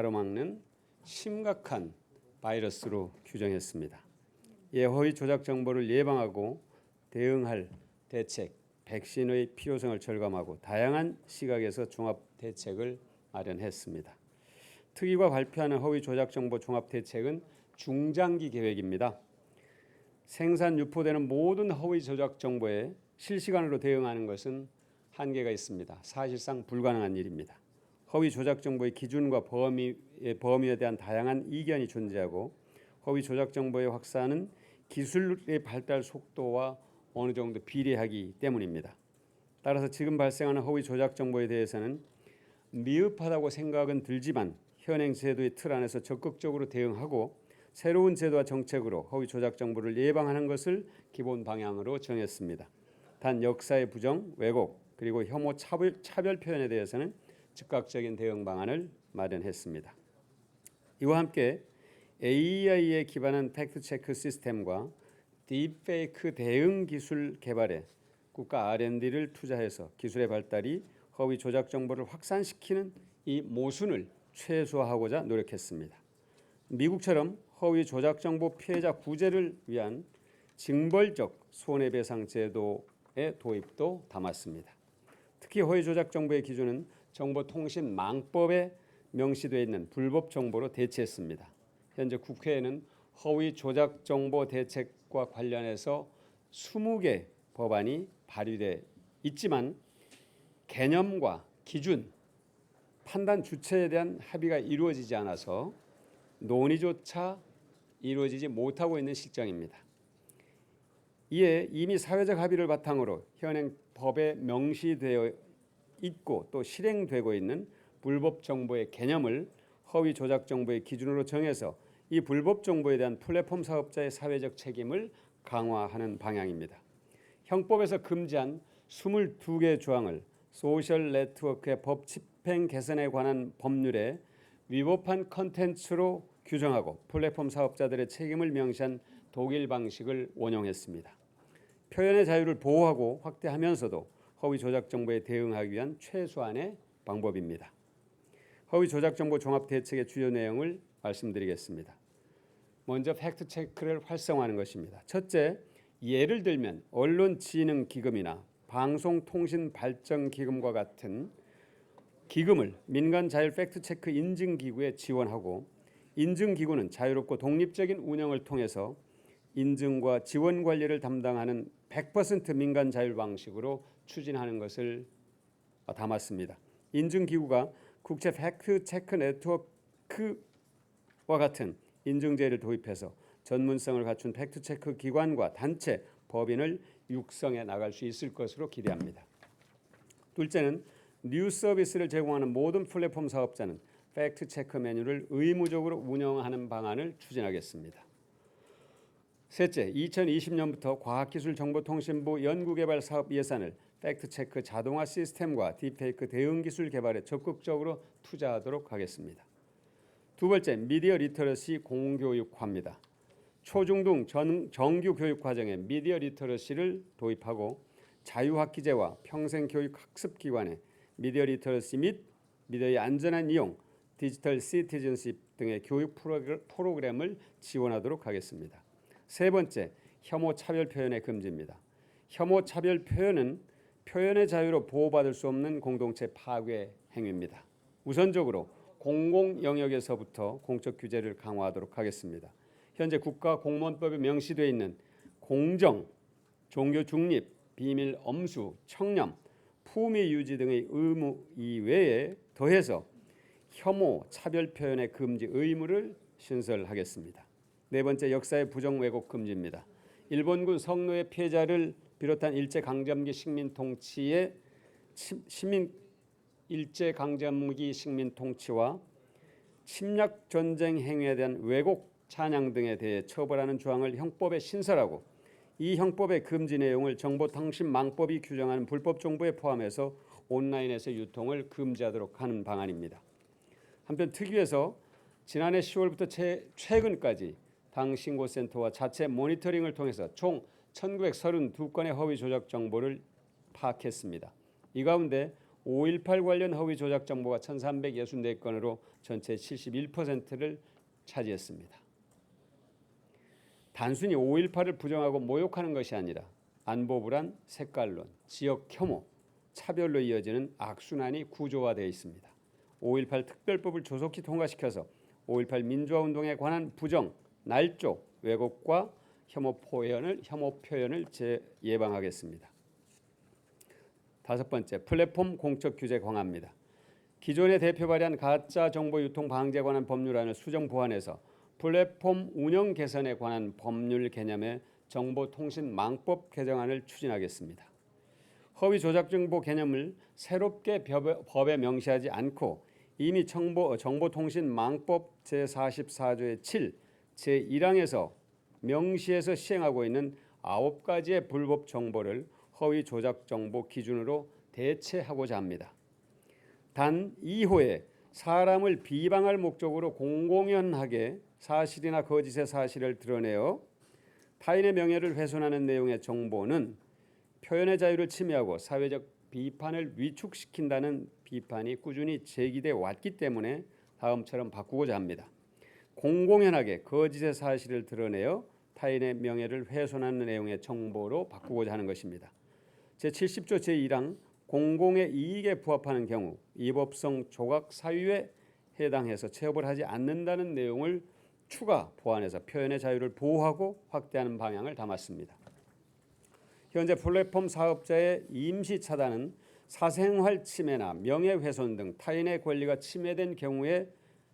가로막는 심각한 바이러스로 규정했습니다. 이에 허위 조작 정보를 예방하고 대응할 대책, 백신의 필요성을 절감하고 다양한 시각에서 종합 대책을 마련했습니다. 특위가 발표하는 허위 조작 정보 종합 대책은 중장기 계획입니다. 생산 유포되는 모든 허위 조작 정보에 실시간으로 대응하는 것은 한계가 있습니다. 사실상 불가능한 일입니다. 허위 조작 정보의 기준과 범위에 대한 다양한 이견이 존재하고 허위 조작 정보의 확산은 기술의 발달 속도와 어느 정도 비례하기 때문입니다. 따라서 지금 발생하는 허위 조작 정보에 대해서는 미흡하다고 생각은 들지만 현행 제도의 틀 안에서 적극적으로 대응하고 새로운 제도와 정책으로 허위 조작 정보를 예방하는 것을 기본 방향으로 정했습니다. 단 역사의 부정, 왜곡, 그리고 혐오 차별 표현에 대해서는 즉각적인 대응 방안을 마련했습니다. 이와 함께 AI에 기반한 팩트체크 시스템과 딥페이크 대응 기술 개발에 국가 R&D를 투자해서 기술의 발달이 허위 조작 정보를 확산시키는 이 모순을 최소화하고자 노력했습니다. 미국처럼 허위 조작 정보 피해자 구제를 위한 징벌적 손해배상 제도의 도입도 담았습니다. 특히 허위 조작 정보의 기준은 정보통신망법에 명시되어 있는 불법 정보로 대체했습니다. 현재 국회에는 허위 조작 정보 대책과 관련해서 20개 법안이 발의돼 있지만 개념과 기준, 판단 주체에 대한 합의가 이루어지지 않아서 논의조차 이루어지지 못하고 있는 실정입니다. 이에 이미 사회적 합의를 바탕으로 현행 법에 명시되어 있고 또 실행되고 있는 불법 정보의 개념을 허위 조작 정보의 기준으로 정해서 이 불법 정보에 대한 플랫폼 사업자의 사회적 책임을 강화하는 방향입니다. 형법에서 금지한 22개 조항을 소셜 네트워크의 법 집행 개선에 관한 법률에 위법한 컨텐츠로 규정하고 플랫폼 사업자들의 책임을 명시한 독일 방식을 원용했습니다. 표현의 자유를 보호하고 확대하면서도 허위 조작 정보에 대응하기 위한 최소한의 방법입니다. 허위 조작 정보 종합 대책의 주요 내용을 말씀드리겠습니다. 먼저 팩트 체크를 활성화하는 것입니다. 첫째, 예를 들면 언론지능기금이나 방송통신발전기금과 같은 기금을 민간 자율 팩트체크 인증기구에 지원하고 인증기구는 자유롭고 독립적인 운영을 통해서 인증과 지원 관리를 담당하는 100% 민간 자율 방식으로 추진하는 것을 담았습니다. 인증기구가 국제 팩트체크 네트워크와 같은 인증제를 도입해서 전문성을 갖춘 팩트체크 기관과 단체, 법인을 육성해 나갈 수 있을 것으로 기대합니다. 둘째는 뉴스 서비스를 제공하는 모든 플랫폼 사업자는 팩트체크 메뉴를 의무적으로 운영하는 방안을 추진하겠습니다. 셋째, 2020년부터 과학기술정보통신부 연구개발 사업 예산을 팩트체크 자동화 시스템과 딥페이크 대응 기술 개발에 적극적으로 투자하도록 하겠습니다. 두 번째, 미디어 리터러시 공교육화입니다. 초중등 정규 교육 과정에 미디어 리터러시를 도입하고 자유학기제와 평생교육 학습기관에 미디어 리터러시 및 미디어의 안전한 이용, 디지털 시티즌십 등의 교육 프로그램을 지원하도록 하겠습니다. 세 번째, 혐오 차별 표현의 금지입니다. 혐오 차별 표현은 표현의 자유로 보호받을 수 없는 공동체 파괴 행위입니다. 우선적으로 공공 영역에서부터 공적 규제를 강화하도록 하겠습니다. 현재 국가공무원법에 명시되어 있는 공정, 종교 중립, 비밀 엄수, 청렴, 품위 유지 등의 의무 이외에 더해서 혐오, 차별 표현의 금지 의무를 신설하겠습니다. 네 번째, 역사의 부정 왜곡 금지입니다. 일본군 성노예 피해자를 비롯한 일제강점기 식민 통치와 침략 전쟁 행위에 대한 왜곡 찬양 등에 대해 처벌하는 조항을 형법에 신설하고 이 형법의 금지 내용을 정보통신망법이 규정하는 불법 정보에 포함해서 온라인에서 유통을 금지하도록 하는 방안입니다. 한편 특위에서 지난해 10월부터 최근까지 당 신고센터와 자체 모니터링을 통해서 총 1932건의 허위 조작 정보를 파악했습니다. 이 가운데 5.18 관련 허위 조작 정보가 1,364건으로 전체 71%를 차지했습니다. 단순히 5.18을 부정하고 모욕하는 것이 아니라 안보 불안, 색깔론, 지역 혐오, 차별로 이어지는 악순환이 구조화되어 있습니다. 5.18 특별법을 조속히 통과시켜서 5.18 민주화운동에 관한 부정, 날조, 왜곡과 혐오 표현을 예방하겠습니다. 다섯 번째, 플랫폼 공적 규제 강화입니다. 기존의 대표 발의한 가짜 정보 유통 방지에 관한 법률안을 수정 보완해서 플랫폼 운영 개선에 관한 법률 개념의 정보통신망법 개정안을 추진하겠습니다. 허위 조작 정보 개념을 새롭게 법에 명시하지 않고 이미 정보통신망법 제44조의 7, 제1항에서 명시해서 시행하고 있는 9가지의 불법 정보를 허위 조작 정보 기준으로 대체하고자 합니다. 단 2호에 사람을 비방할 목적으로 공공연하게 사실이나 거짓의 사실을 드러내어 타인의 명예를 훼손하는 내용의 정보는 표현의 자유를 침해하고 사회적 비판을 위축시킨다는 비판이 꾸준히 제기돼 왔기 때문에 다음처럼 바꾸고자 합니다. 공공연하게 거짓의 사실을 드러내어 타인의 명예를 훼손하는 내용의 정보로 바꾸고자 하는 것입니다. 제70조 제1항 공공의 이익에 부합하는 경우 위법성 조각 사유에 해당해서 체업을 하지 않는다는 내용을 추가 보완해서 표현의 자유를 보호하고 확대하는 방향을 담았습니다. 현재 플랫폼 사업자의 임시 차단은 사생활 침해나 명예훼손 등 타인의 권리가 침해된 경우에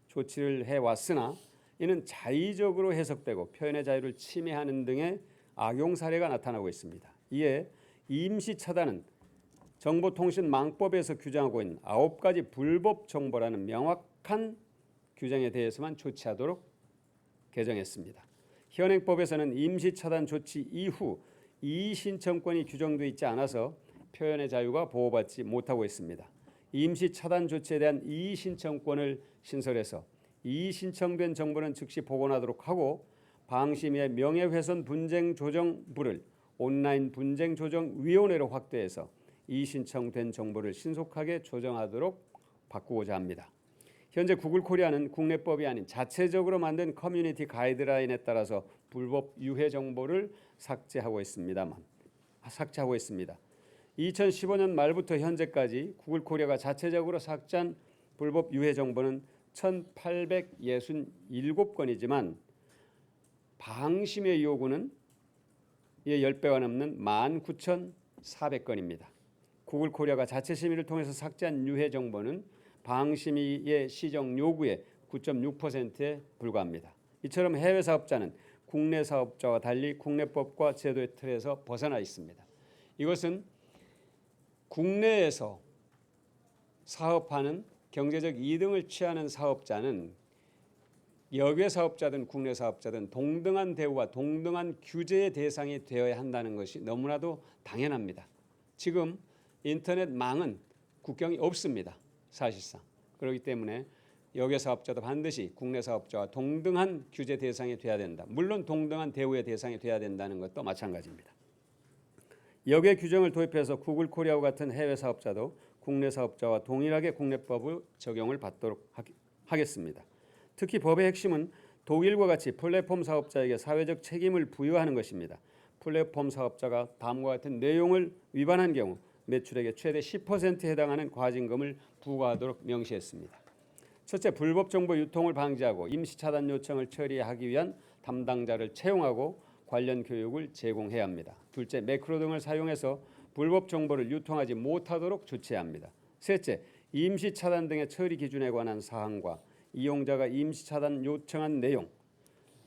조치를 해왔으나 이는 자의적으로 해석되고 표현의 자유를 침해하는 등의 악용 사례가 나타나고 있습니다. 이에 임시 차단은 정보통신망법에서 규정하고 있는 9가지 불법 정보라는 명확한 규정에 대해서만 조치하도록 개정했습니다. 현행법에서는 임시 차단 조치 이후 이의 신청권이 규정되어 있지 않아서 표현의 자유가 보호받지 못하고 있습니다. 임시 차단 조치에 대한 이의 신청권을 신설해서 이의 신청된 정보는 즉시 복원하도록 하고 방심위의 명예훼손 분쟁 조정부를 온라인 분쟁 조정위원회로 확대해서 이의 신청된 정보를 신속하게 조정하도록 바꾸고자 합니다. 현재 구글 코리아는 국내법이 아닌 자체적으로 만든 커뮤니티 가이드라인에 따라서 불법 유해 정보를 삭제하고 있습니다. 2015년 말부터 현재까지 구글 코리아가 자체적으로 삭제한 불법 유해 정보는 1,867건이지만 방심의 요구는 이에 10배가 넘는 19,400건입니다. 구글 코리아가 자체 심의를 통해서 삭제한 유해 정보는 방심위의 시정 요구의 9.6%에 불과합니다. 이처럼 해외 사업자는 국내 사업자와 달리 국내법과 제도의 틀에서 벗어나 있습니다. 이것은 국내에서 사업하는 경제적 이득을 취하는 사업자는 여외 사업자든 국내 사업자든 동등한 대우와 동등한 규제의 대상이 되어야 한다는 것이 너무나도 당연합니다. 지금 인터넷망은 국경이 없습니다. 사실상. 그렇기 때문에 여외 사업자도 반드시 국내 사업자와 동등한 규제 대상이 돼야 된다. 물론 동등한 대우의 대상이 돼야 된다는 것도 마찬가지입니다. 여외 규정을 도입해서 구글 코리아와 같은 해외 사업자도 국내 사업자와 동일하게 국내법을 적용을 받도록 하겠습니다. 특히 법의 핵심은 독일과 같이 플랫폼 사업자에게 사회적 책임을 부여하는 것입니다. 플랫폼 사업자가 다음과 같은 내용을 위반한 경우 매출액의 최대 10%에 해당하는 과징금을 부과하도록 명시했습니다. 첫째, 불법 정보 유통을 방지하고 임시 차단 요청을 처리하기 위한 담당자를 채용하고 관련 교육을 제공해야 합니다. 둘째, 매크로 등을 사용해서 불법 정보를 유통하지 못하도록 조치해야 합니다. 셋째, 임시 차단 등의 처리 기준에 관한 사항과 이용자가 임시 차단 요청한 내용,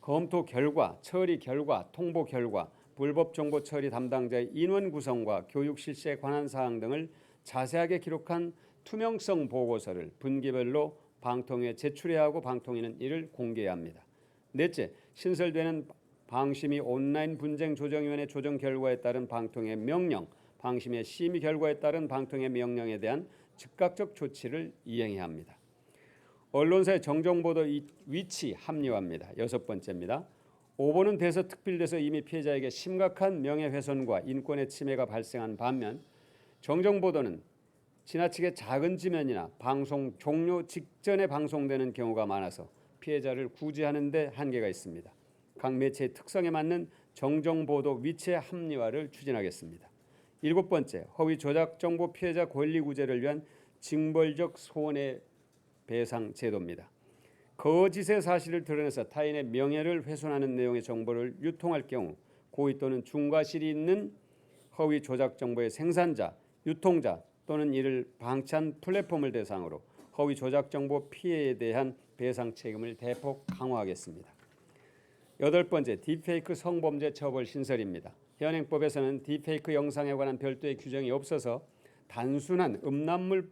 검토 결과, 처리 결과, 통보 결과, 불법 정보 처리 담당자의 인원 구성과 교육 실시에 관한 사항 등을 자세하게 기록한 투명성 보고서를 분기별로 방통위에 제출해야 하고 방통위는 이를 공개해야 합니다. 넷째, 신설되는 방심위 온라인 분쟁 조정위원회 조정 결과에 따른 방통위의 명령, 방심위의 심의 결과에 따른 방통위의 명령에 대한 즉각적 조치를 이행해야 합니다. 언론사의 정정보도 위치 합리화입니다. 여섯 번째입니다. 오보는 돼서 특필돼서 이미 피해자에게 심각한 명예훼손과 인권의 침해가 발생한 반면 정정보도는 지나치게 작은 지면이나 방송 종료 직전에 방송되는 경우가 많아서 피해자를 구제하는 데 한계가 있습니다. 각 매체의 특성에 맞는 정정 보도 위치의 합리화를 추진하겠습니다. 7번째, 허위 조작 정보 피해자 권리 구제를 위한 징벌적 손해배상 제도입니다. 거짓의 사실을 드러내서 타인의 명예를 훼손하는 내용의 정보를 유통할 경우 고의 또는 중과실이 있는 허위 조작 정보의 생산자, 유통자 또는 이를 방치한 플랫폼을 대상으로 허위 조작 정보 피해에 대한 배상 책임을 대폭 강화하겠습니다. 8번째, 딥페이크 성범죄 처벌 신설입니다. 현행법에서는 딥페이크 영상에 관한 별도의 규정이 없어서 단순한 음란물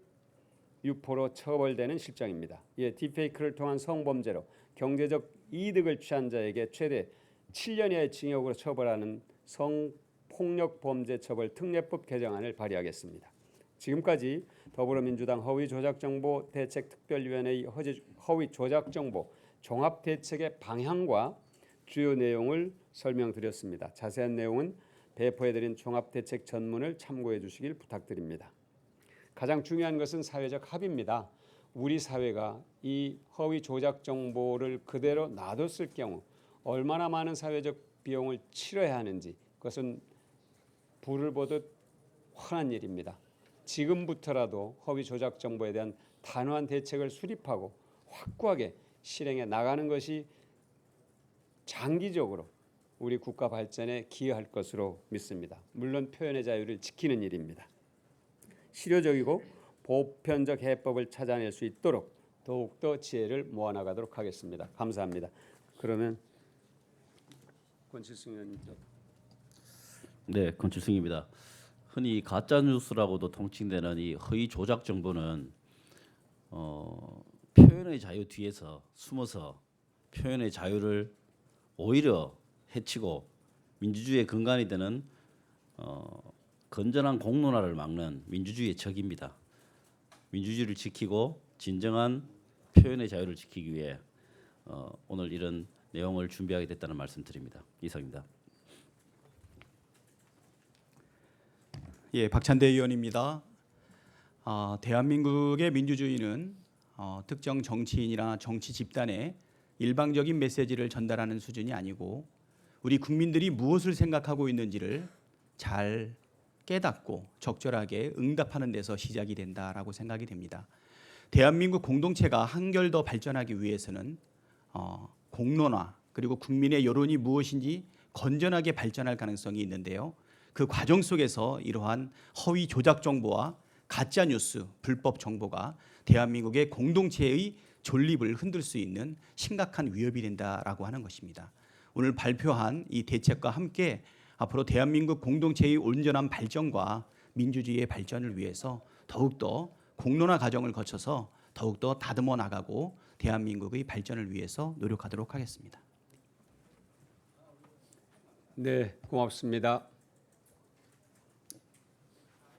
유포로 처벌되는 실정입니다. 이에 딥페이크를 통한 성범죄로 경제적 이득을 취한 자에게 최대 7년 이하의 징역으로 처벌하는 성폭력범죄처벌 특례법 개정안을 발의하겠습니다. 지금까지 더불어민주당 허위조작정보대책특별위원회의 허위조작정보 종합대책의 방향과 주요 내용을 설명드렸습니다. 자세한 내용은 배포해드린 종합대책 전문을 참고해 주시길 부탁드립니다. 가장 중요한 것은 사회적 합의입니다. 우리 사회가 이 허위 조작 정보를 그대로 놔뒀을 경우 얼마나 많은 사회적 비용을 치러야 하는지 그것은 불을 보듯 훤한 일입니다. 지금부터라도 허위 조작 정보에 대한 단호한 대책을 수립하고 확고하게 실행해 나가는 것이 장기적으로 우리 국가 발전에 기여할 것으로 믿습니다. 물론 표현의 자유를 지키는 일입니다. 실효적이고 보편적 해법을 찾아낼 수 있도록 더욱더 지혜를 모아나가도록 하겠습니다. 감사합니다. 그러면 권칠승 의원님. 네, 권칠승입니다. 흔히 가짜 뉴스라고도 통칭되는 이 허위 조작 정보는 표현의 자유 뒤에서 숨어서 표현의 자유를 오히려 해치고 민주주의의 근간이 되는 건전한 공론화를 막는 민주주의의 적입니다. 민주주의를 지키고 진정한 표현의 자유를 지키기 위해 오늘 이런 내용을 준비하게 됐다는 말씀드립니다. 이상입니다. 예, 박찬대 의원입니다. 대한민국의 민주주의는 특정 정치인이나 정치 집단에 일방적인 메시지를 전달하는 수준이 아니고 우리 국민들이 무엇을 생각하고 있는지를 잘 깨닫고 적절하게 응답하는 데서 시작이 된다라고 생각이 됩니다. 대한민국 공동체가 한결 더 발전하기 위해서는 공론화 그리고 국민의 여론이 무엇인지 건전하게 발전할 가능성이 있는데요. 그 과정 속에서 이러한 허위 조작 정보와 가짜 뉴스, 불법 정보가 대한민국의 공동체의 존립을 흔들 수 있는 심각한 위협이 된다라고 하는 것입니다. 오늘 발표한 이 대책과 함께 앞으로 대한민국 공동체의 온전한 발전과 민주주의의 발전을 위해서 더욱더 공론화 과정을 거쳐서 더욱더 다듬어 나가고 대한민국의 발전을 위해서 노력하도록 하겠습니다. 네, 고맙습니다.